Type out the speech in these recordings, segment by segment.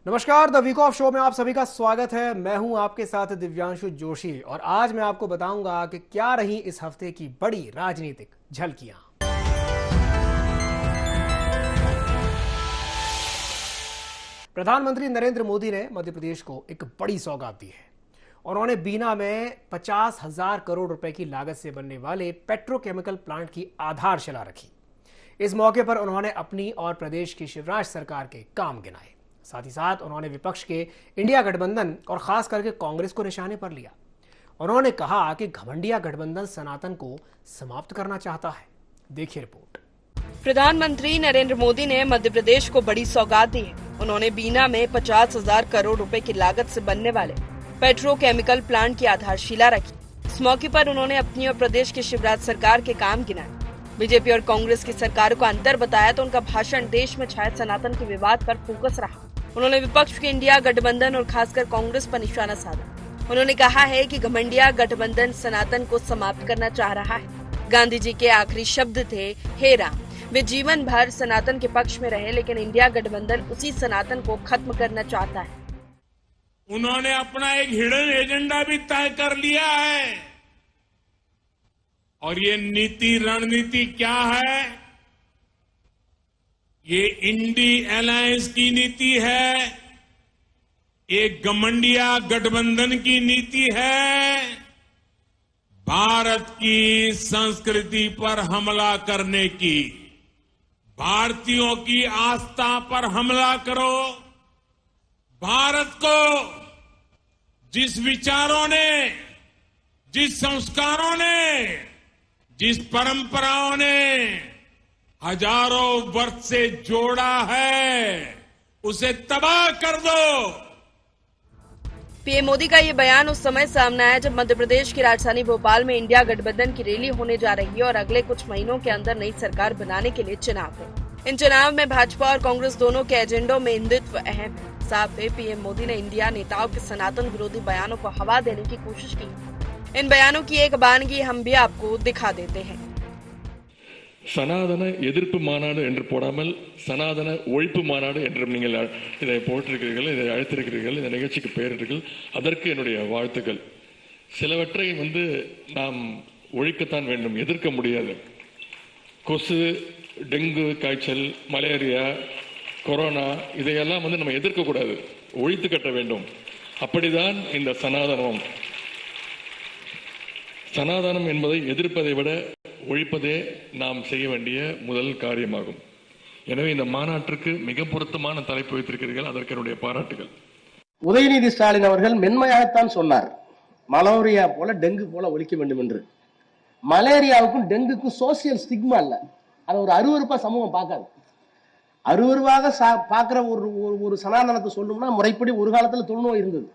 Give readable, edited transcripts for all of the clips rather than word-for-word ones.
नमस्कार, the week of show में आप सभी का स्वागत है। मैं हूं आपके साथ दिव्यांशु जोशी और आज मैं आपको बताऊंगा कि क्या रही इस हफ्ते की बड़ी राजनीतिक झलकियां। प्रधानमंत्री नरेंद्र मोदी ने मध्य प्रदेश को एक बड़ी सौगात दी है। उन्होंने बीना में 50,000 करोड़ रुपए की लागत से बनने वाले पेट्रोकेमिकल प्लांट की आधारशिला रखी। इस मौके पर उन्होंने अपनी और प्रदेश की शिवराज सरकार के काम गिनाए। साथ ही साथ उन्होंने विपक्ष के इंडिया गठबंधन और खास करके कांग्रेस को निशाने पर लिया। उन्होंने कहा कि घमंडिया गठबंधन सनातन को समाप्त करना चाहता है। देखिए रिपोर्ट। प्रधानमंत्री नरेंद्र मोदी ने मध्य प्रदेश को बड़ी सौगात दी है। उन्होंने बीना में 50,000 करोड़ रुपए की लागत से बनने वाले पेट्रोकेमिकल प्लांट की आधारशिला रखी। इस मौके पर उन्होंने अपनी और प्रदेश की शिवराज सरकार के काम गिनाए। बीजेपी और कांग्रेस की सरकारों का अंतर बताया तो उनका भाषण देश में छाए सनातन के विवाद पर फोकस रहा। उन्होंने विपक्ष के इंडिया गठबंधन और खासकर कांग्रेस पर निशाना साधा। उन्होंने कहा है कि घमंडिया गठबंधन सनातन को समाप्त करना चाह रहा है। गांधी जी के आखिरी शब्द थे, हे राम। वे जीवन भर सनातन के पक्ष में रहे, लेकिन इंडिया गठबंधन उसी सनातन को खत्म करना चाहता है। उन्होंने अपना एक हिडन एजेंडा भी तय कर लिया है और ये नीति रणनीति क्या है? ये इंडी अलायंस की नीति है, एक घमंडिया गठबंधन की नीति है। भारत की संस्कृति पर हमला करने की, भारतीयों की आस्था पर हमला करो। भारत को जिस विचारों ने, जिस संस्कारों ने, जिस परंपराओं ने हजारों वर्ष से जोड़ा है, उसे तबाह कर दो। पीएम मोदी का ये बयान उस समय सामने आया जब मध्य प्रदेश की राजधानी भोपाल में इंडिया गठबंधन की रैली होने जा रही है और अगले कुछ महीनों के अंदर नई सरकार बनाने के लिए चुनाव है। इन चुनाव में भाजपा और कांग्रेस दोनों के एजेंडों में हिंदुत्व अहम है। साफ है, पीएम मोदी ने इंडिया नेताओं के सनातन विरोधी बयानों को हवा देने की कोशिश की। इन बयानों की एक बानगी हम भी आपको दिखा देते हैं। சனாதன எதிர்ப்பு மாநாடு என்று போடாமல் சனாதன ஒழிப்பு மாநாடு என்று நீங்கள் இதை போட்டிருக்கிறீர்கள், இதை அழைத்திருக்கிறீர்கள், இந்த நிகழ்ச்சிக்கு பெயரிட்டீர்கள். அதற்கு என்னுடைய வாழ்த்துக்கள். சிலவற்றை நாம் ஒழிக்கத்தான் வேண்டும், எதிர்க்க முடியாது. கொசு, டெங்கு காய்ச்சல், மலேரியா, கொரோனா இதையெல்லாம் நம்ம எதிர்க்கக்கூடாது, ஒழித்து கட்ட வேண்டும். அப்படிதான் இந்த சனாதனம். சனாதனம் என்பதை எதிர்ப்பதை விட ஒழிப்பதே நாம் செய்ய வேண்டிய முதல் காரியமாகும். எனவே இந்த மாநாட்டிற்கு மிக பொருத்தமான தலைப்பு வைத்திருக்கிறீர்கள், அதற்கு என்னுடைய பாராட்டுகள். உதயநிதி ஸ்டாலின் அவர்கள் மென்மையாகத்தான் சொன்னார், மலேரியா போல டெங்கு போல ஒழிக்க வேண்டும் என்று. மலேரியாவுக்கும் டெங்குக்கும் சோசியல் ஸ்டிக்மா இல்ல, அதை ஒரு அருவருப்பா சமூகம் பார்க்காது. அருவருவாக பார்க்கிற ஒரு சனாதனத்தை சொல்லணும்னா முறைப்படி ஒரு காலத்துல தொழுநோய் இருந்தது,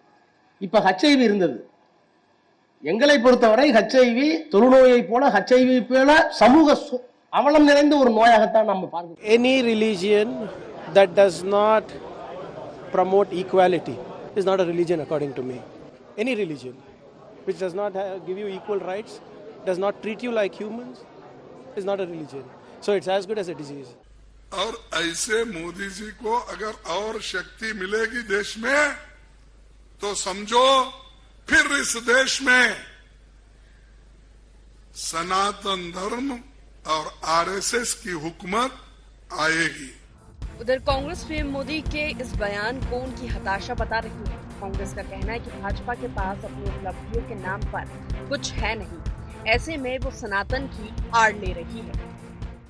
இப்ப ஹெச்ஐவி இருந்தது. எங்களை பொறுத்தவரை ஹெச்ஐவி தொழுநோயை போல ஹெச்ஐவி போல சமூக அவலம் நிறைந்த ஒரு நோயாகத்தான் நம்ம பார்க்கிறோம். Any religion that does not promote equality is not a religion according to me. Any religion which does not give you equal rights, does not treat you like humans, is not a religion. So it's as good as a disease. और ऐसे मोदी जी को अगर और शक्ति मिलेगी देश में तो समझो फिर इस देश में सनातन धर्म और आरएसएस की हुकूमत आएगी। उधर कांग्रेस पीएम मोदी के इस बयान को उनकी हताशा बता रही है। कांग्रेस का कहना है कि भाजपा के पास अपनी उपलब्धियों के नाम पर कुछ है नहीं, ऐसे में वो सनातन की आड़ ले रही है।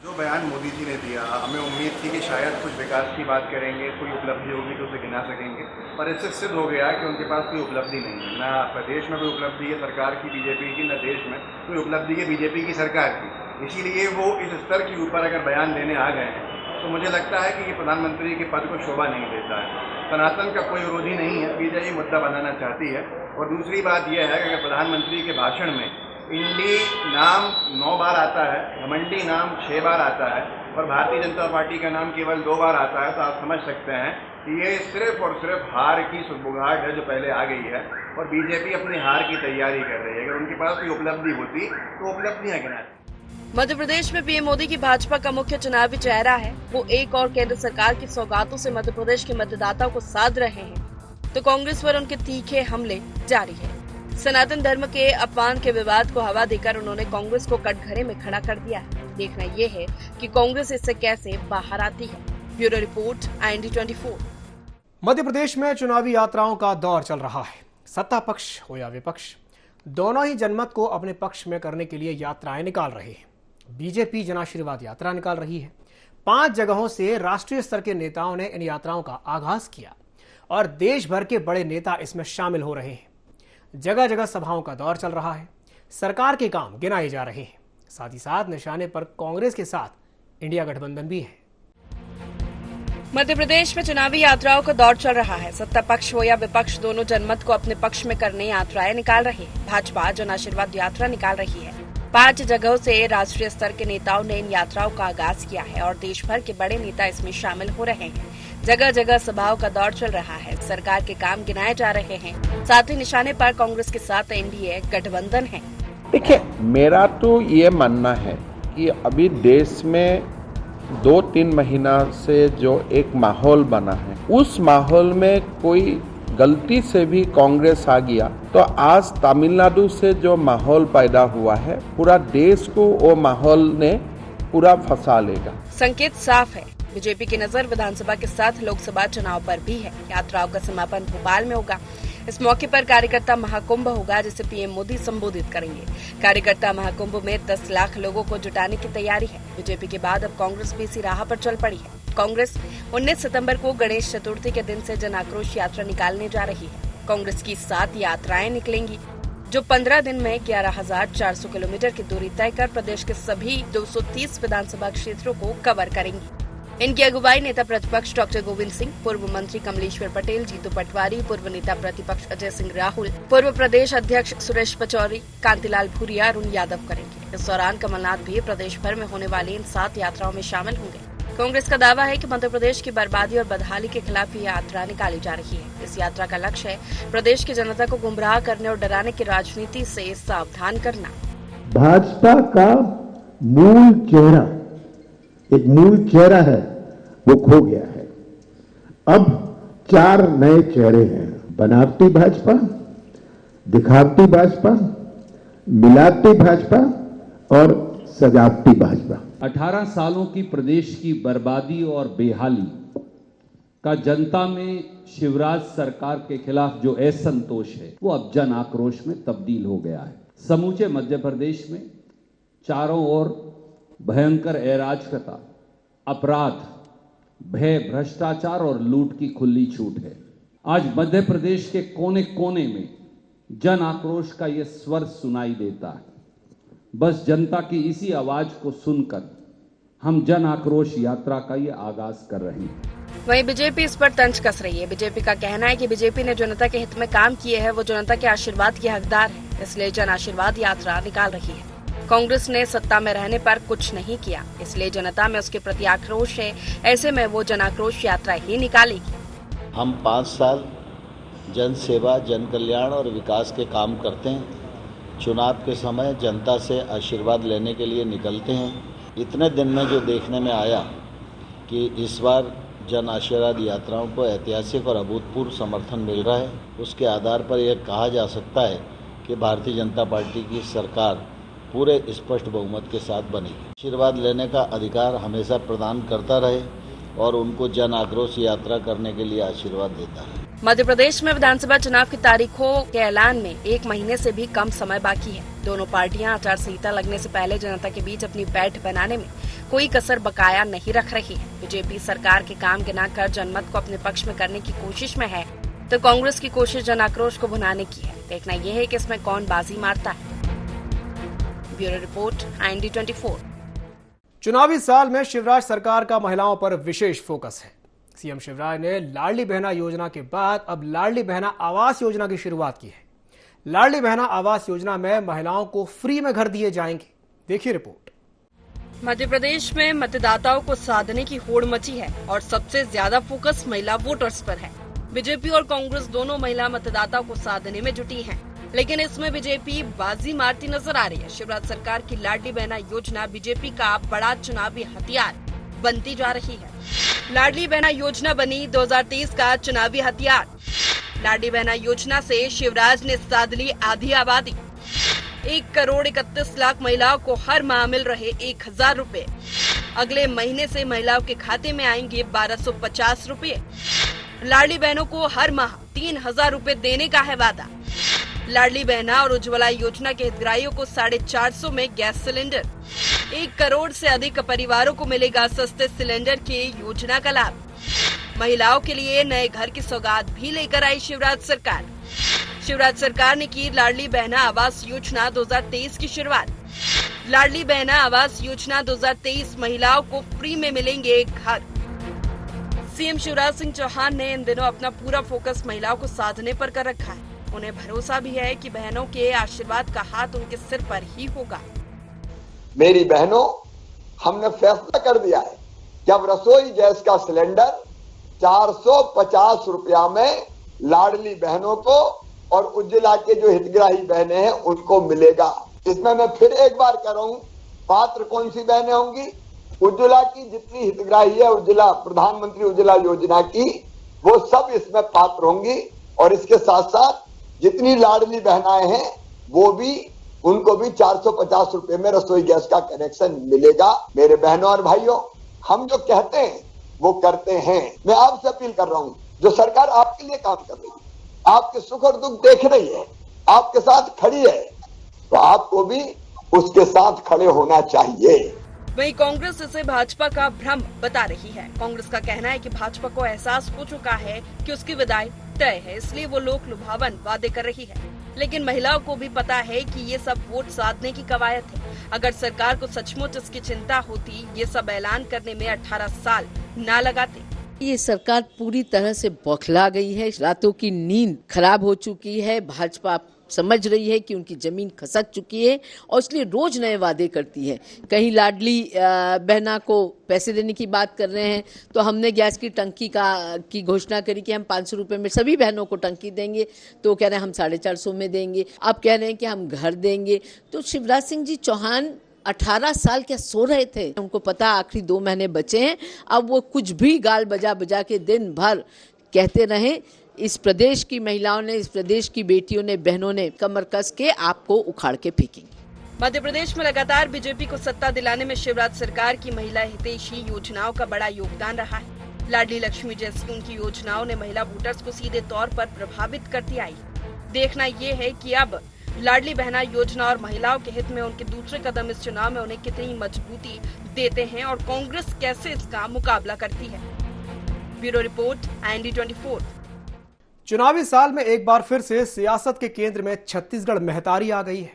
जो बयान मोदी जी ने दिया, हमें उम्मीद थी कि शायद कुछ विकास की बात करेंगे, कोई उपलब्धि होगी तो उसे गिना सकेंगे, पर इससे सिद्ध हो गया कि उनके पास कोई उपलब्धि नहीं है। न प्रदेश में कोई उपलब्धि है सरकार की बीजेपी की, न देश में कोई उपलब्धि है बीजेपी की सरकार की। इसीलिए वो इस स्तर के ऊपर अगर बयान देने आ गए हैं तो मुझे लगता है कि ये प्रधानमंत्री के पद को शोभा नहीं देता है। सनातन का कोई विरोधी नहीं है, बीजेपी मुद्दा बनाना चाहती है। और दूसरी बात यह है कि अगर प्रधानमंत्री के भाषण में इंडी नाम 9 बार आता है, घमंडी नाम 6 बार आता है और भारतीय जनता पार्टी का नाम केवल 2 बार आता है, तो आप समझ सकते हैं कि ये सिर्फ और सिर्फ हार की सुगबुगाहट है जो पहले आ गई है और बीजेपी अपनी हार की तैयारी कर रही है। अगर उनके पास कोई उपलब्धि होती तो उपलब्धियां गिनाती। मध्य प्रदेश में पीएम मोदी की भाजपा का मुख्य चुनावी चेहरा है। वो एक और केंद्र सरकार की सौगातों से मध्य प्रदेश के मतदाताओं को साध रहे हैं, तो कांग्रेस पर उनके तीखे हमले जारी है। सनातन धर्म के अपमान के विवाद को हवा देकर उन्होंने कांग्रेस को कटघरे में खड़ा कर दिया है। देखना ये है कि कांग्रेस इससे कैसे बाहर आती है। Bureau report, IND24। Madhya Pradesh में चुनावी यात्राओं का दौर चल रहा है। सत्ता पक्ष हो या विपक्ष, दोनों ही जनमत को अपने पक्ष में करने के लिए यात्राएं निकाल रहे हैं। बीजेपी जन आशीर्वाद यात्रा निकाल रही है। 5 जगहों से राष्ट्रीय स्तर के नेताओं ने इन यात्राओं का आगाज किया और देश भर के बड़े नेता इसमें शामिल हो रहे हैं। जगह जगह सभाओं का दौर चल रहा है। सरकार के काम गिनाए जा रहे हैं। साथ ही साथ निशाने पर कांग्रेस के साथ इंडिया गठबंधन भी है। मध्य प्रदेश में चुनावी यात्राओं का दौर चल रहा है। सत्ता पक्ष हो या विपक्ष, दोनों जनमत को अपने पक्ष में करने यात्राएं निकाल रहे हैं। भाजपा जन आशीर्वाद यात्रा निकाल रही है। 5 जगहों से राष्ट्रीय स्तर के नेताओं ने इन यात्राओं का आगाज किया है और देश भर के बड़े नेता इसमें शामिल हो रहे हैं। जगह जगह सभाओं का दौर चल रहा है। सरकार के काम गिनाए जा रहे हैं। साथ ही निशाने पर कांग्रेस के साथ एनडीए गठबंधन है। देखिए, मेरा तो ये मानना है कि अभी देश में 2-3 महीना से जो एक माहौल बना है, उस माहौल में कोई गलती से भी कांग्रेस आ गया तो आज तमिलनाडु से जो माहौल पैदा हुआ है, पूरा देश को वो माहौल ने पूरा फंसा लेगा। संकेत साफ है। बीजेपी की नजर विधानसभा के साथ लोकसभा चुनाव पर भी है। यात्राओं का समापन भोपाल में होगा। इस मौके पर कार्यकर्ता महाकुंभ होगा, जिसे पीएम मोदी संबोधित करेंगे। कार्यकर्ता महाकुंभ में 10 लाख लोगों को जुटाने की तैयारी है। बीजेपी के बाद अब कांग्रेस भी इसी राह पर चल पड़ी है। कांग्रेस 19 सितंबर को गणेश चतुर्थी के दिन से जन आक्रोश यात्रा निकालने जा रही है। कांग्रेस की 7 यात्राएं निकलेंगी, जो 15 दिन में 11,400 किलोमीटर की दूरी तय कर प्रदेश के सभी 230 विधानसभा क्षेत्रों को कवर करेंगी। इनकी अगुवाई नेता प्रतिपक्ष डॉक्टर गोविंद सिंह, पूर्व मंत्री कमलेश्वर पटेल, जीतू पटवारी, पूर्व नेता प्रतिपक्ष अजय सिंह राहुल, पूर्व प्रदेश अध्यक्ष सुरेश पचौरी, कांतिलाल भूरिया, अरुण यादव करेंगे। इस दौरान कमलनाथ भी प्रदेश भर में होने वाली इन 7 यात्राओं में शामिल होंगे। कांग्रेस का दावा है कि मध्य प्रदेश की बर्बादी और बदहाली के खिलाफ ये यात्रा निकाली जा रही है। इस यात्रा का लक्ष्य है प्रदेश की जनता को गुमराह करने और डराने की राजनीति से सावधान करना। भाजपा का मूल चेहरा, एक मूल चेहरा है, वो खो गया है। अब 4 नए चेहरे हैं। बनावटी भाजपा, दिखावटी भाजपा, मिलावटी भाजपा और सजावटी भाजपा। 18 सालों की प्रदेश की बर्बादी और बेहाली का जनता में शिवराज सरकार के खिलाफ जो असंतोष है, वो अब जन आक्रोश में तब्दील हो गया है। समूचे मध्य प्रदेश में चारों ओर भयंकर अराजकता, अपराध, भय, भ्रष्टाचार और लूट की खुली छूट है। आज मध्य प्रदेश के कोने कोने में जन आक्रोश का ये स्वर सुनाई देता है। बस जनता की इसी आवाज को सुनकर हम जन आक्रोश यात्रा का ये आगाज कर रहे हैं। वहीं बीजेपी इस पर तंज कस रही है। बीजेपी का कहना है कि बीजेपी ने जनता के हित में काम किए हैं, वो जनता के आशीर्वाद के हकदार है, इसलिए जन आशीर्वाद यात्रा निकाल रही है। कांग्रेस ने सत्ता में रहने पर कुछ नहीं किया, इसलिए जनता में उसके प्रति आक्रोश है। ऐसे में वो जन आक्रोश यात्रा ही निकालेगी। हम 5 साल जन सेवा, जन कल्याण और विकास के काम करते हैं। चुनाव के समय जनता से आशीर्वाद लेने के लिए निकलते हैं। इतने दिन में जो देखने में आया कि इस बार जन आशीर्वाद यात्राओं को ऐतिहासिक और अभूतपूर्व समर्थन मिल रहा है, उसके आधार पर यह कहा जा सकता है कि भारतीय जनता पार्टी की सरकार पूरे स्पष्ट बहुमत के साथ बनेगी। आशीर्वाद लेने का अधिकार हमेशा प्रदान करता रहे और उनको जन आक्रोश यात्रा करने के लिए आशीर्वाद देता है। मध्य प्रदेश में विधानसभा चुनाव की तारीखों के ऐलान में 1 महीने से भी कम समय बाकी है। दोनों पार्टियां आचार संहिता लगने से पहले जनता के बीच अपनी पैठ बनाने में कोई कसर बकाया नहीं रख रही है। बीजेपी सरकार के काम गिनाकर जनमत को अपने पक्ष में करने की कोशिश में है, तो कांग्रेस की कोशिश जन आक्रोश को भुनाने की है। देखना यह है कि इसमें कौन बाजी मारता है। Bureau report, IND24। चुनावी साल में शिवराज सरकार का महिलाओं पर विशेष फोकस है। सीएम शिवराज ने लाडली बहना योजना के बाद अब लाडली बहना आवास योजना की शुरुआत की है। लाडली बहना आवास योजना में महिलाओं को फ्री में घर दिए जाएंगे। देखिए रिपोर्ट। मध्य प्रदेश में मतदाताओं को साधने की होड़ मची है और सबसे ज्यादा फोकस महिला वोटर्स पर है। बीजेपी और कांग्रेस दोनों महिला मतदाताओं को साधने में जुटी हैं। लेकिन इसमें बीजेपी बाजी मारती नजर आ रही है। शिवराज सरकार की लाडली बहना योजना बीजेपी का बड़ा चुनावी हथियार बनती जा रही है। लाडली बहना योजना बनी 2023 का चुनावी हथियार। लाडली बहना योजना से शिवराज ने साध ली आधी आबादी। 1,31,00,000 महिलाओं को हर माह मिल रहे 1,000 रुपए। अगले महीने से महिलाओं के खाते में आएंगे 1,250 रुपए। लाडली बहनों को हर माह 3,000 रुपए देने का है वादा। लाडली बहना और उज्ज्वला योजना के हितग्राहियों को 450 में गैस सिलेंडर। 1 करोड़ से अधिक परिवारों को मिलेगा सस्ते सिलेंडर के योजना का लाभ। महिलाओं के लिए नए घर की सौगात भी लेकर आई शिवराज सरकार। शिवराज सरकार ने की लाडली बहना आवास योजना 2023 की शुरुआत। लाडली बहना आवास योजना 2023 महिलाओं को फ्री में मिलेंगे घर। सीएम शिवराज सिंह चौहान ने इन दिनों अपना पूरा फोकस महिलाओं को साधने पर कर रखा है। उन्हें भरोसा भी है कि बहनों के आशीर्वाद का हाथ उनके सिर पर ही होगा। मेरी बहनों, हमने फैसला कर दिया है कि अब रसोई गैस का सिलेंडर 450 रुपया में लाडली बहनों को और उज्ज्वला के जो हितग्राही बहनें हैं उनको मिलेगा। इसमें मैं फिर एक बार कह रहा हूं, पात्र कौन सी बहनें होंगी? उज्ज्वला की जितनी हितग्राही है, उज्ज्वला प्रधानमंत्री उज्ज्वला योजना की, वो सब इसमें पात्र होंगी। और इसके साथ साथ जितनी लाडली बहनाएं हैं वो भी, उनको भी 450 रुपए में रसोई गैस का कनेक्शन मिलेगा। मेरे बहनों और भाइयों, हम जो कहते हैं वो करते हैं। मैं आपसे अपील कर रहा हूं, जो सरकार आपके लिए काम कर रही है, आपके सुख और दुख देख रही है, आपके साथ खड़ी है, तो आपको भी उसके साथ खड़े होना चाहिए। वहीं कांग्रेस इसे भाजपा का भ्रम बता रही है। कांग्रेस का कहना है कि भाजपा को एहसास हो चुका है कि उसकी विदाई तय है, इसलिए वो लोक लुभावन वादे कर रही है। लेकिन महिलाओं को भी पता है कि ये सब वोट साधने की कवायद है। अगर सरकार को सचमुच इसकी चिंता होती, ये सब ऐलान करने में 18 साल ना लगाते। ये सरकार पूरी तरह से बौखला गई है। रातों की नींद खराब हो चुकी है। भाजपा समझ रही है कि उनकी जमीन खसक चुकी है और इसलिए रोज नए वादे करती है। कहीं लाडली बहना को पैसे देने की बात कर रहे हैं, तो हमने गैस की टंकी की घोषणा करी कि हम 500 रुपए में सभी बहनों को टंकी देंगे, तो कह रहे हैं हम 450 में देंगे। अब कह रहे हैं कि हम घर देंगे। तो शिवराज सिंह जी चौहान 18 साल क्या सो रहे थे? उनको पता आखिरी 2 महीने बचे हैं। अब वो कुछ भी गाल बजा बजा के दिन भर कहते रहे। इस प्रदेश की महिलाओं ने, इस प्रदेश की बेटियों ने, बहनों ने कमर कस के आपको उखाड़ के फेंकेंगे। मध्य प्रदेश में लगातार बीजेपी को सत्ता दिलाने में शिवराज सरकार की महिला हितैषी योजनाओं का बड़ा योगदान रहा है। लाडली लक्ष्मी जैसी उनकी योजनाओं ने महिला वोटर्स को सीधे तौर पर प्रभावित करती आई। देखना ये है कि अब लाडली बहना योजना और महिलाओं के हित में उनके दूसरे कदम इस चुनाव में उन्हें कितनी मजबूती देते हैं और कांग्रेस कैसे इसका मुकाबला करती है। Bureau report, IND24। चुनावी साल में एक बार फिर से सियासत के केंद्र में छत्तीसगढ़ महतारी आ गई है।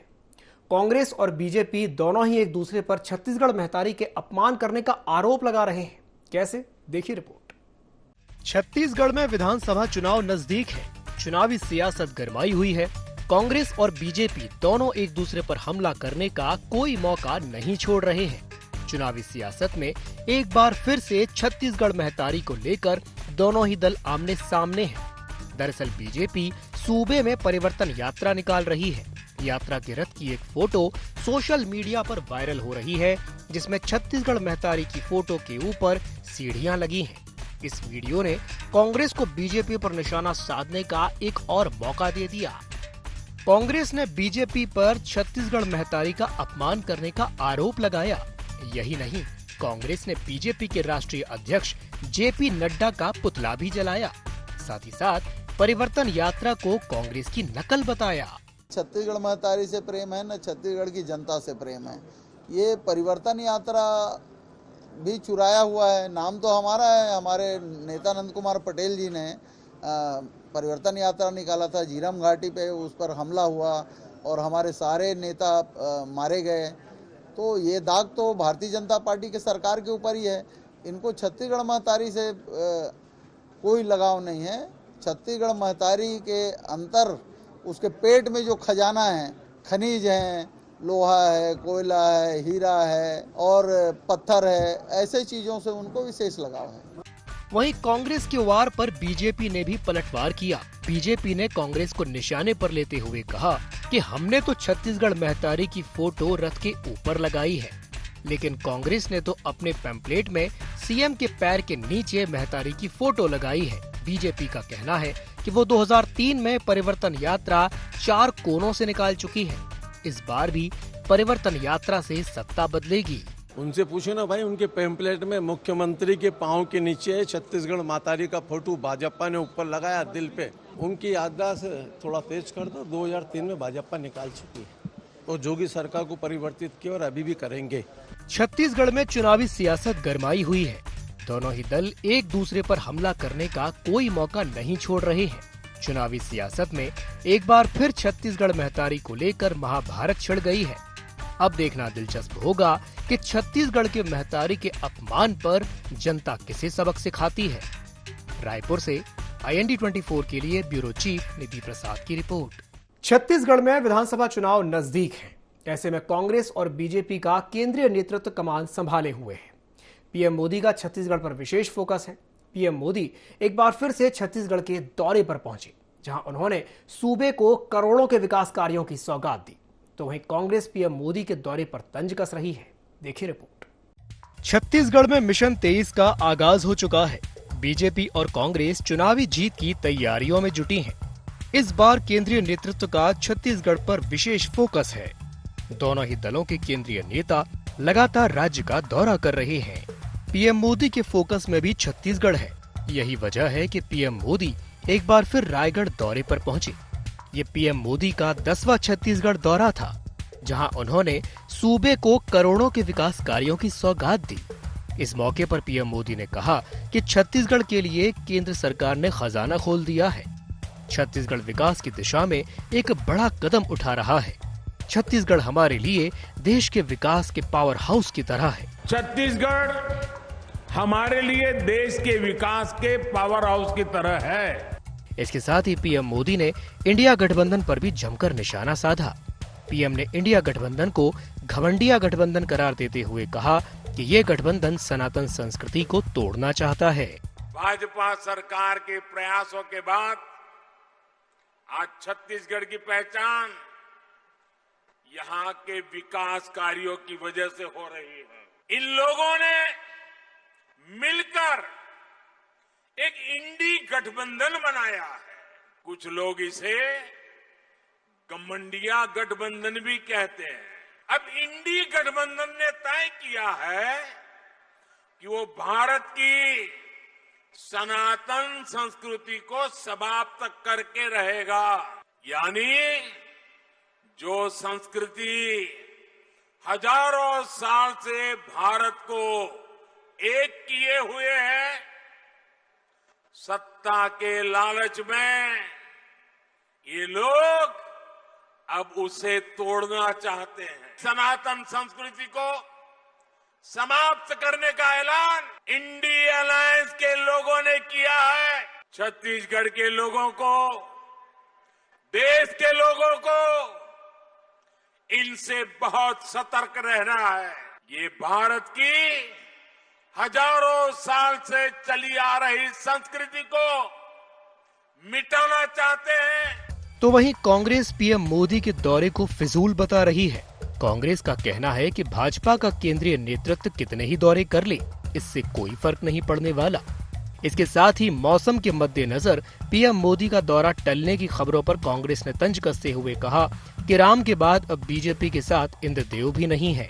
कांग्रेस और बीजेपी दोनों ही एक दूसरे पर छत्तीसगढ़ महतारी के अपमान करने का आरोप लगा रहे हैं। कैसे, देखिए रिपोर्ट। छत्तीसगढ़ में विधानसभा चुनाव नजदीक है। चुनावी सियासत गरमाई हुई है। कांग्रेस और बीजेपी दोनों एक दूसरे पर हमला करने का कोई मौका नहीं छोड़ रहे हैं। चुनावी सियासत में एक बार फिर से छत्तीसगढ़ महतारी को लेकर दोनों ही दल आमने सामने हैं। दरअसल बीजेपी सूबे में परिवर्तन यात्रा निकाल रही है। यात्रा के रथ की एक फोटो सोशल मीडिया पर वायरल हो रही है, जिसमें छत्तीसगढ़ महतारी की फोटो के ऊपर सीढ़ियां लगी हैं। इस वीडियो ने कांग्रेस को बीजेपी पर निशाना साधने का एक और मौका दे दिया। कांग्रेस ने बीजेपी पर छत्तीसगढ़ महतारी का अपमान करने का आरोप लगाया। यही नहीं, कांग्रेस ने बीजेपी के राष्ट्रीय अध्यक्ष JP नड्डा का पुतला भी जलाया। साथ ही साथ परिवर्तन यात्रा को कांग्रेस की नकल बताया। छत्तीसगढ़ महतारी से प्रेम है न छत्तीसगढ़ की जनता से प्रेम है। ये परिवर्तन यात्रा भी चुराया हुआ है। नाम तो हमारा है, हमारे नेता नंद कुमार पटेल जी ने परिवर्तन यात्रा निकाला था। झीरम घाटी पे उस पर हमला हुआ और हमारे सारे नेता मारे गए। तो ये दाग तो भारतीय जनता पार्टी के सरकार के ऊपर ही है। इनको छत्तीसगढ़ महतारी से कोई लगाव नहीं है। छत्तीसगढ़ महतारी के अंतर उसके पेट में जो खजाना है, खनिज हैं, लोहा है, कोयला है, हीरा है और पत्थर है, ऐसे चीज़ों से उनको विशेष लगाव है। वहीं कांग्रेस के वार पर बीजेपी ने भी पलटवार किया। बीजेपी ने कांग्रेस को निशाने पर लेते हुए कहा कि हमने तो छत्तीसगढ़ महतारी की फोटो रथ के ऊपर लगाई है, लेकिन कांग्रेस ने तो अपने पैम्पलेट में सीएम के पैर के नीचे महतारी की फोटो लगाई है। बीजेपी का कहना है कि वो 2003 में परिवर्तन यात्रा 4 कोनों से निकाल चुकी है। इस बार भी परिवर्तन यात्रा से सत्ता बदलेगी। उनसे पूछो ना भाई, उनके पैम्पलेट में मुख्यमंत्री के पांव के नीचे छत्तीसगढ़ मातारी का फोटो भाजपा ने ऊपर लगाया दिल पे। उनकी याददाश्त थोड़ा तेज कर दो, 2003 में भाजपा निकाल चुकी है और जोगी सरकार को परिवर्तित किया और अभी भी करेंगे। छत्तीसगढ़ में चुनावी सियासत गरमाई हुई है। दोनों ही दल एक दूसरे पर हमला करने का कोई मौका नहीं छोड़ रहे हैं। चुनावी सियासत में एक बार फिर छत्तीसगढ़ महतारी को लेकर महाभारत छिड़ गई है। अब देखना दिलचस्प होगा कि छत्तीसगढ़ के महतारी के अपमान पर जनता किसे सबक सिखाती है। रायपुर से IND 24 के लिए ब्यूरो चीफ निधि प्रसाद की रिपोर्ट। छत्तीसगढ़ में विधानसभा चुनाव नजदीक है। ऐसे में कांग्रेस और बीजेपी का केंद्रीय नेतृत्व कमान संभाले हुए है। पीएम मोदी का छत्तीसगढ़ पर विशेष फोकस है। पीएम मोदी एक बार फिर से छत्तीसगढ़ के दौरे पर पहुंचे, जहां उन्होंने सूबे को करोड़ों के विकास कार्यों की सौगात दी। तो वहीं कांग्रेस पीएम मोदी के दौरे पर तंज कस रही है। देखिए रिपोर्ट। छत्तीसगढ़ में मिशन 23 का आगाज हो चुका है। बीजेपी और कांग्रेस चुनावी जीत की तैयारियों में जुटी हैं। इस बार केंद्रीय नेतृत्व का छत्तीसगढ़ पर विशेष फोकस है। दोनों ही दलों के केंद्रीय नेता लगातार राज्य का दौरा कर रहे हैं। पीएम मोदी के फोकस में भी छत्तीसगढ़ है। यही वजह है कि पीएम मोदी एक बार फिर रायगढ़ दौरे पर पहुंचे। ये पीएम मोदी का 10वां छत्तीसगढ़ दौरा था, जहां उन्होंने सूबे को करोड़ों के विकास कार्यों की सौगात दी। इस मौके पर पीएम मोदी ने कहा कि छत्तीसगढ़ के लिए केंद्र सरकार ने खजाना खोल दिया है। छत्तीसगढ़ विकास की दिशा में एक बड़ा कदम उठा रहा है। छत्तीसगढ़ हमारे लिए देश के विकास के पावर हाउस की तरह है। छत्तीसगढ़ हमारे लिए देश के विकास के पावर हाउस की तरह है। इसके साथ ही पीएम मोदी ने इंडिया गठबंधन पर भी जमकर निशाना साधा। पीएम ने इंडिया गठबंधन को घमंडिया गठबंधन करार देते हुए कहा कि ये गठबंधन सनातन संस्कृति को तोड़ना चाहता है। भाजपा सरकार के प्रयासों के बाद आज छत्तीसगढ़ की पहचान यहाँ के विकास कार्यों की वजह से हो रही है। इन लोगों ने मिलकर एक इंडी गठबंधन बनाया है। कुछ लोग इसे गठबंडिया गठबंधन भी कहते हैं। अब इंडी गठबंधन ने तय किया है कि वो भारत की सनातन संस्कृति को समाप्त करके रहेगा। यानी जो संस्कृति हजारों साल से भारत को एक किए हुए है, सत्ता के लालच में ये लोग अब उसे तोड़ना चाहते हैं। सनातन संस्कृति को समाप्त करने का ऐलान इंडी अलायंस के लोगों ने किया है। छत्तीसगढ़ के लोगों को, देश के लोगों को इनसे बहुत सतर्क रहना है। ये भारत की हजारों साल से चली आ रही संस्कृति को मिटाना चाहते हैं। तो वहीं कांग्रेस पीएम मोदी के दौरे को फिजूल बता रही है। कांग्रेस का कहना है कि भाजपा का केंद्रीय नेतृत्व कितने ही दौरे कर ले, इससे कोई फर्क नहीं पड़ने वाला। इसके साथ ही मौसम के मद्देनजर पीएम मोदी का दौरा टलने की खबरों पर कांग्रेस ने तंज कसते हुए कहा कि राम के बाद अब बीजेपी के साथ इंद्रदेव भी नहीं है।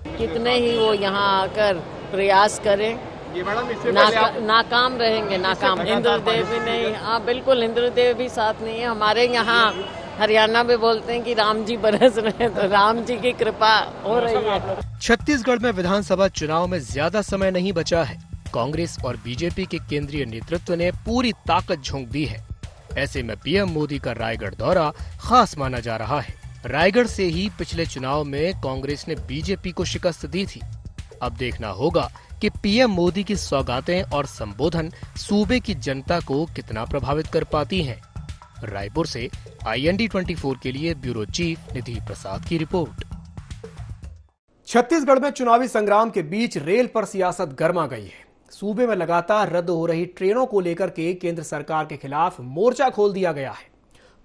कितने ही वो यहाँ आकर प्रयास करें, नाकाम रहेंगे, नाकाम। इंद्रदेव भी नहीं, हाँ बिल्कुल, इंद्रदेव भी साथ नहीं है। हमारे यहाँ हरियाणा में बोलते हैं कि राम जी बरस रहे हैं, तो राम जी की कृपा हो रही है। छत्तीसगढ़ में विधानसभा चुनाव में ज्यादा समय नहीं बचा है। कांग्रेस और बीजेपी के केंद्रीय नेतृत्व ने पूरी ताकत झोंक दी है। ऐसे में पीएम मोदी का रायगढ़ दौरा खास माना जा रहा है। रायगढ़ से ही पिछले चुनाव में कांग्रेस ने बीजेपी को शिकस्त दी थी। अब देखना होगा कि पीएम मोदी की सौगातें और संबोधन सूबे की जनता को कितना प्रभावित कर पाती हैं। रायपुर से IND 24 के लिए ब्यूरो चीफ निधि प्रसाद की रिपोर्ट। छत्तीसगढ़ में चुनावी संग्राम के बीच रेल पर सियासत गर्मा गई है। सूबे में लगातार रद्द हो रही ट्रेनों को लेकर के केंद्र सरकार के खिलाफ मोर्चा खोल दिया गया है।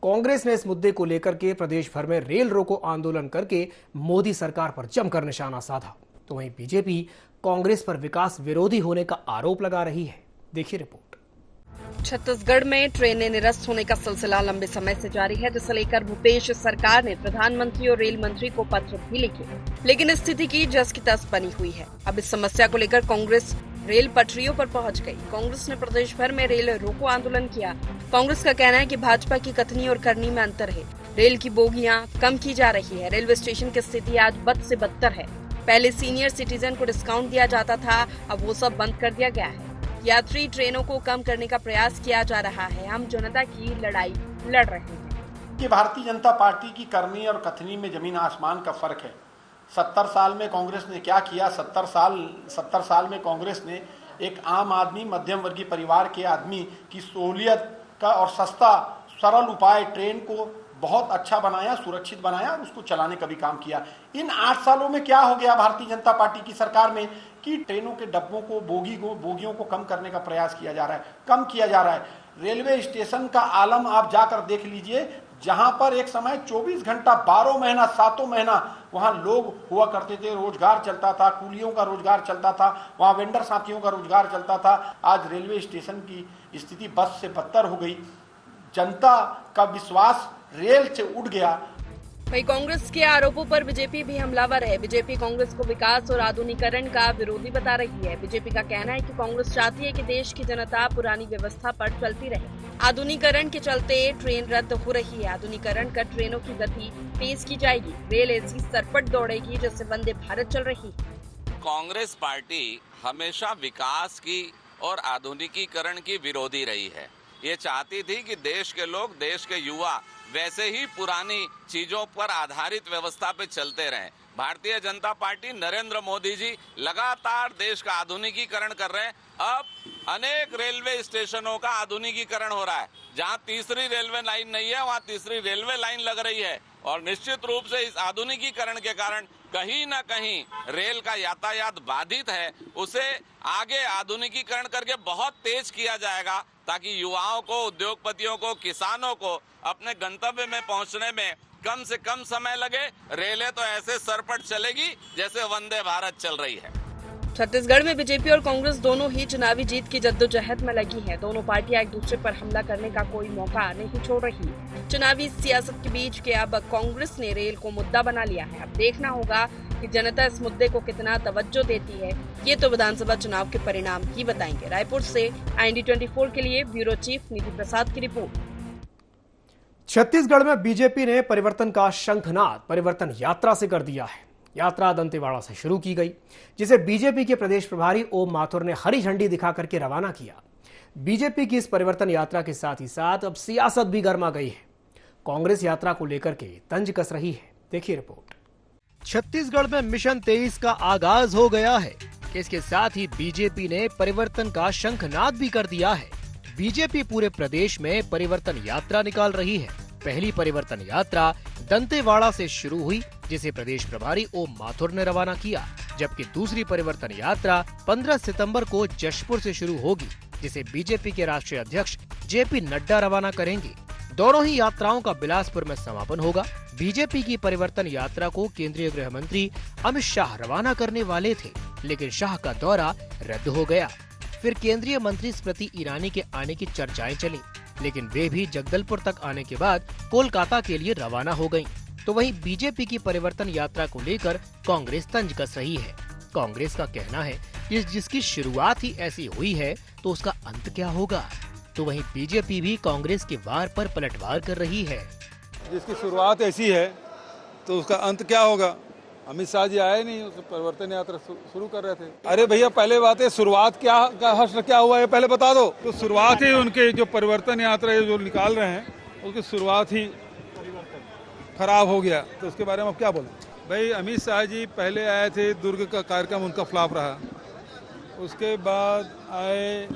कांग्रेस ने इस मुद्दे को लेकर के प्रदेश भर में रेल रोको आंदोलन करके मोदी सरकार पर जमकर निशाना साधा। तो वहीं बीजेपी कांग्रेस पर विकास विरोधी होने का आरोप लगा रही है। देखिए रिपोर्ट। छत्तीसगढ़ में ट्रेनें निरस्त होने का सिलसिला लंबे समय से जारी है, जिसे लेकर भूपेश सरकार ने प्रधानमंत्री और रेल मंत्री को पत्र भी लिखे, लेकिन स्थिति की जस की तस बनी हुई है। अब इस समस्या को लेकर कांग्रेस रेल पटरियों पर पहुंच गई। कांग्रेस ने प्रदेश भर में रेल रोको आंदोलन किया। कांग्रेस का कहना है कि भाजपा की कथनी और करनी में अंतर है। रेल की बोगियां कम की जा रही है। रेलवे स्टेशन की स्थिति आज बद से बदतर है। पहले सीनियर सिटीजन को डिस्काउंट दिया जाता था, अब वो सब बंद कर दिया गया है। यात्री ट्रेनों को कम करने का प्रयास किया जा रहा है। हम जनता की लड़ाई लड़ रहे हैं। कि भारतीय जनता पार्टी की करनी और कथनी में जमीन आसमान का फर्क है। 70 साल में कांग्रेस ने क्या किया? 70 साल में कांग्रेस ने एक आम आदमी, मध्यम वर्गीय परिवार के आदमी की सहूलियत का और सस्ता सरल उपाय ट्रेन को बहुत अच्छा बनाया, सुरक्षित बनाया और उसको चलाने का भी काम किया। इन 8 सालों में क्या हो गया भारतीय जनता पार्टी की सरकार में कि ट्रेनों के डब्बों को, बोगियों को कम करने का प्रयास किया जा रहा है, कम किया जा रहा है। रेलवे स्टेशन का आलम आप जाकर देख लीजिए, जहां पर एक समय 24 घंटा 12 महीना 7 महीना वहां लोग हुआ करते थे, रोजगार चलता था, कूलियों का रोजगार चलता था, वहां वेंडर साथियों का रोजगार चलता था। आज रेलवे स्टेशन की स्थिति बद से बदतर हो गई। जनता का विश्वास रेल से उठ गया। वहीं कांग्रेस के आरोपों पर बीजेपी भी हमलावर है। बीजेपी कांग्रेस को विकास और आधुनिकीकरण का विरोधी बता रही है। बीजेपी का कहना है कि कांग्रेस चाहती है कि देश की जनता पुरानी व्यवस्था पर चलती रहे। आधुनिकीकरण के चलते ट्रेन रद्द हो रही है। आधुनिकीकरण कर ट्रेनों की गति तेज की जाएगी। रेल ऐसी सरपट दौड़ेगी जैसे वंदे भारत चल रही है। कांग्रेस पार्टी हमेशा विकास की और आधुनिकीकरण की विरोधी रही है। ये चाहती थी कि देश के लोग, देश के युवा वैसे ही पुरानी चीजों पर आधारित व्यवस्था पे चलते रहें। भारतीय जनता पार्टी, नरेंद्र मोदी जी लगातार देश का आधुनिकीकरण कर रहे हैं। अब अनेक रेलवे स्टेशनों का आधुनिकीकरण हो रहा है। जहां तीसरी रेलवे लाइन नहीं है, वहां तीसरी रेलवे लाइन लग रही है और निश्चित रूप से इस आधुनिकीकरण के कारण कहीं न कहीं रेल का यातायात बाधित है। उसे आगे आधुनिकीकरण करके बहुत तेज किया जाएगा ताकि युवाओं को, उद्योगपतियों को, किसानों को अपने गंतव्य में पहुंचने में कम से कम समय लगे। रेलें तो ऐसे सरपट चलेगी जैसे वंदे भारत चल रही है। छत्तीसगढ़ में बीजेपी और कांग्रेस दोनों ही चुनावी जीत की जद्दोजहद में लगी हैं। दोनों पार्टियां एक दूसरे पर हमला करने का कोई मौका नहीं छोड़ रही। चुनावी सियासत के बीच के अब कांग्रेस ने रेल को मुद्दा बना लिया है। अब देखना होगा कि जनता इस मुद्दे को कितना तवज्जो देती है। ये तो विधानसभा चुनाव के परिणाम ही बताएंगे। रायपुर से IND24 के लिए ब्यूरो चीफ निधि प्रसाद की रिपोर्ट। छत्तीसगढ़ में बीजेपी ने परिवर्तन का शंखनाद परिवर्तन यात्रा से कर दिया है। यात्रा दंतेवाड़ा से शुरू की गई, जिसे बीजेपी के प्रदेश प्रभारी ओम माथुर ने हरी झंडी दिखा करके रवाना किया। बीजेपी की इस परिवर्तन यात्रा के साथ ही साथ अब सियासत भी गर्मा गई है। कांग्रेस यात्रा को लेकर के तंज कस रही है। देखिए रिपोर्ट। छत्तीसगढ़ में मिशन 23 का आगाज हो गया है। इसके साथ ही बीजेपी ने परिवर्तन का शंखनाद भी कर दिया है। बीजेपी पूरे प्रदेश में परिवर्तन यात्रा निकाल रही है। पहली परिवर्तन यात्रा दंतेवाड़ा से शुरू हुई, जिसे प्रदेश प्रभारी ओम माथुर ने रवाना किया, जबकि दूसरी परिवर्तन यात्रा 15 सितंबर को जशपुर से शुरू होगी, जिसे बीजेपी के राष्ट्रीय अध्यक्ष JP नड्डा रवाना करेंगे। दोनों ही यात्राओं का बिलासपुर में समापन होगा। बीजेपी की परिवर्तन यात्रा को केंद्रीय गृह मंत्री अमित शाह रवाना करने वाले थे, लेकिन शाह का दौरा रद्द हो गया। फिर केंद्रीय मंत्री स्मृति ईरानी के आने की चर्चाएं चली, लेकिन वे भी जगदलपुर तक आने के बाद कोलकाता के लिए रवाना हो गयीं। तो वहीं बीजेपी की परिवर्तन यात्रा को लेकर कांग्रेस तंज कस रही है। कांग्रेस का कहना है कि जिसकी शुरुआत ही ऐसी हुई है तो उसका अंत क्या होगा। तो वहीं बीजेपी भी कांग्रेस के वार पर पलटवार कर रही है। जिसकी शुरुआत ऐसी है तो उसका अंत क्या होगा। अमित शाह जी आए नहीं, उस परिवर्तन यात्रा शुरू कर रहे थे। अरे भैया, पहले बात है शुरुआत क्या हुआ है पहले बता दो। तो शुरुआत ही उनके जो परिवर्तन यात्रा जो निकाल रहे हैं उसकी शुरुआत ही खराब हो गया, तो उसके बारे में अब क्या बोलें। भाई, अमित शाह जी पहले आए थे, दुर्ग का कार्यक्रम उनका फ्लॉप रहा। उसके बाद आए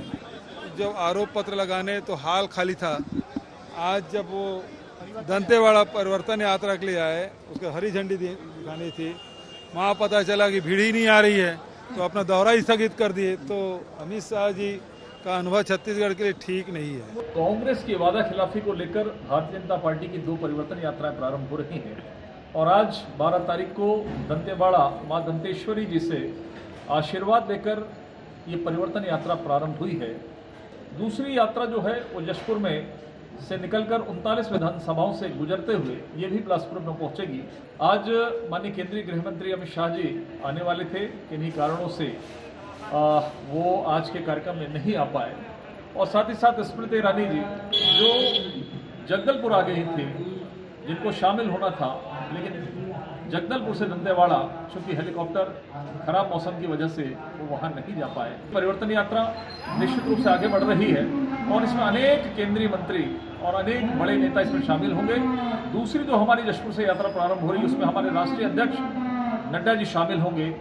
जब आरोप पत्र लगाने तो हाल खाली था। आज जब वो दंतेवाड़ा परिवर्तन यात्रा के लिए आए, उसको हरी झंडी दिखानी थी, वहाँ पता चला कि भीड़ ही नहीं आ रही है। तो अपना दौरा ही स्थगित कर दिए। तो अमित शाह जी का अनुभव छत्तीसगढ़ के लिए ठीक नहीं है। कांग्रेस की वादा खिलाफी को लेकर भारतीय जनता पार्टी की 2 परिवर्तन यात्राएं प्रारंभ हो रही हैं और आज 12 तारीख को दंतेवाड़ा मां दंतेश्वरी जी से आशीर्वाद लेकर ये परिवर्तन यात्रा प्रारंभ हुई है। दूसरी यात्रा जो है वो जशपुर में से निकलकर 39 विधानसभाओं से गुजरते हुए ये भी बिलासपुर में पहुंचेगी। आज माननीय केंद्रीय गृह मंत्री अमित शाह जी आने वाले थे, किन्हीं कारणों से वो आज के कार्यक्रम में नहीं आ पाए और साथ ही साथ स्मृति ईरानी जी जो जगदलपुर आ गई थी, जिनको शामिल होना था, लेकिन जगदलपुर से दंतेवाड़ा चूंकि हेलीकॉप्टर खराब मौसम की वजह से वो वहां नहीं जा पाए। परिवर्तन यात्रा निश्चित रूप से आगे बढ़ रही है और इसमें अनेक केंद्रीय मंत्री और अनेक बड़े नेता इसमें शामिल होंगे। दूसरी जो हमारी जशपुर से यात्रा प्रारंभ हो रही है उसमें हमारे राष्ट्रीय अध्यक्ष नड्डा जी शामिल होंगे।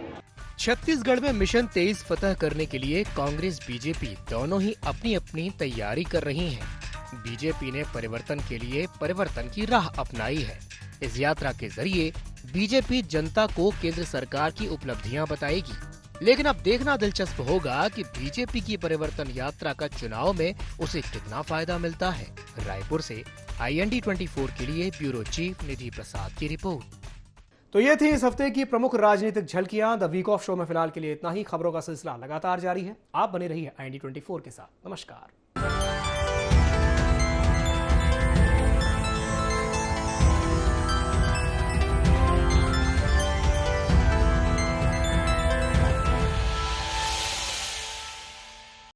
छत्तीसगढ़ में मिशन 23 फतह करने के लिए कांग्रेस बीजेपी दोनों ही अपनी अपनी तैयारी कर रही हैं। बीजेपी ने परिवर्तन के लिए परिवर्तन की राह अपनाई है। इस यात्रा के जरिए बीजेपी जनता को केंद्र सरकार की उपलब्धियां बताएगी, लेकिन अब देखना दिलचस्प होगा कि बीजेपी की परिवर्तन यात्रा का चुनाव में उसे कितना फायदा मिलता है। रायपुर से IND24 के लिए ब्यूरो चीफ निधि प्रसाद की रिपोर्ट। तो ये थी इस हफ्ते की प्रमुख राजनीतिक झलकियां। द वीक ऑफ शो में फिलहाल के लिए इतना ही। खबरों का सिलसिला लगातार जारी है। आप बने रहिए IND24 के साथ। नमस्कार।